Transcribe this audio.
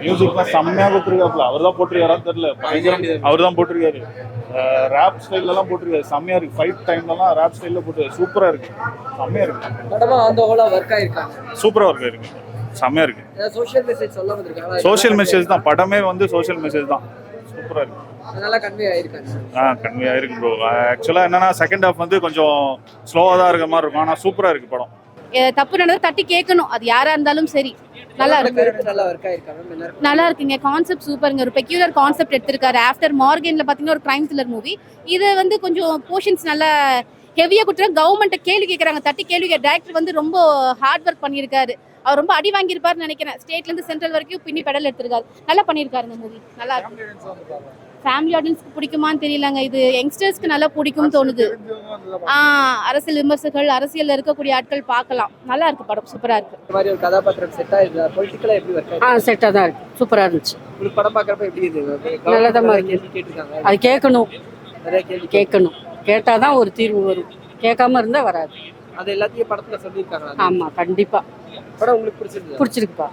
மியூசிக்லாம் செம்மையாக கொடுத்துருக்காப்புல. அவர் தான் போட்டிருக்காரான்னு தெரியல, அவர் தான் போட்டிருக்காரு. ரேப் ஸ்டைல்லாம் போட்டிருக்காரு, செம்மையா இருக்கு. ஃபைட் டைம்லலாம் ரேப் ஸ்டைலில் போட்டு சூப்பராக இருக்கு, செம்மையா இருக்கு. படமா அந்த ஹோலா ஒர்க் ஆயிருக்காங்க, சூப்பராக ஒர்க் ஆயிருக்கு, செம்மையா இருக்கு. சோஷியல் மெசேஜ் சொல்ல வந்திருக்காங்க. சோஷியல் மெசேஜ் தான், படமே வந்து சோஷியல் மெசேஜ் தான். சூப்பராக இருக்கு, நல்லா கன்வே ஆயிருக்காங்க. கன்வே ஆயிருக்கு ப்ரோ. ஆக்சுவலாக என்னன்னா செகண்ட் ஹாஃப் வந்து கொஞ்சம் ஸ்லோவாக தான் இருக்க மாதிரி இருக்கும், ஆனால் சூப்பராக இருக்கு படம். தப்பு நடந்தா தட்டி கேட்கணும், அது யாரா இருந்தாலும் சரி. நல்லா இருக்கு, நல்லா ஒர்க் ஆயிருக்காங்க. நல்லா இருக்குங்க. கான்செப்ட் சூப்பருங்க. ஒரு பெக்யூலர் கான்செப்ட் எடுத்திருக்காரு. ஆஃப்டர் மார்கன்ல பாத்தீங்கன்னா ஒரு கிரைம் த்ரில்லர் மூவி. இது வந்து கொஞ்சம் போர்ஷன்ஸ் நல்லா ஹெவியா கொடுத்துருக்காங்க. கவர்மெண்ட்டை கேள்வி கேட்கறாங்க, தட்டி கேள்வி. டைரக்டர் வந்து ரொம்ப ஹார்ட் ஒர்க் பண்ணியிருக்காரு. அவர் ரொம்ப அடி வாங்கியிருப்பாருன்னு நினைக்கிறேன். ஸ்டேட்ல இருந்து சென்ட்ரல் வரைக்கும் பின்னி பெடல் எடுத்திருக்காரு. நல்லா பண்ணியிருக்காருங்க மூவி, நல்லா இருக்கு. ஃபேமிலி ஆடியன்ஸ்க்கு பிடிக்குமான்னு தெரியலங்க. இது யங்ஸ்டர்ஸ்க்கு நல்லா பிடிக்கும்னு தோணுது. அரசியல் விமர்சகர்கள், அரசியல்ல இருக்கக்கூடிய ஆட்கள் பார்க்கலாம். நல்லா இருக்கு படம், சூப்பரா இருக்கு. இந்த மாதிரி ஒரு கதாபாத்திரம் செட் ஆயிருந்தா பொலிட்டிக்கலா எப்படி ஒர்க் ஆயிருக்கு? செட்டாக தான் இருக்கு, சூப்பராக இருந்துச்சு. ஒரு படம் பார்க்கறப்ப எப்படி இது நல்லதமா இருக்கு. கேள்வி கேட்டிருக்காங்க, அது கேட்கணும், நிறைய கேள்வி கேட்கணும். கேட்டால் தான் ஒரு தீர்வு வரும், கேட்காம இருந்தால் வராது. அது எல்லாத்தையும் படத்துல சொல்லியிருக்காங்க. ஆமாம், கண்டிப்பாக படம் உங்களுக்கு பிடிச்சிருந்தது? பிடிச்சிருக்குப்பா.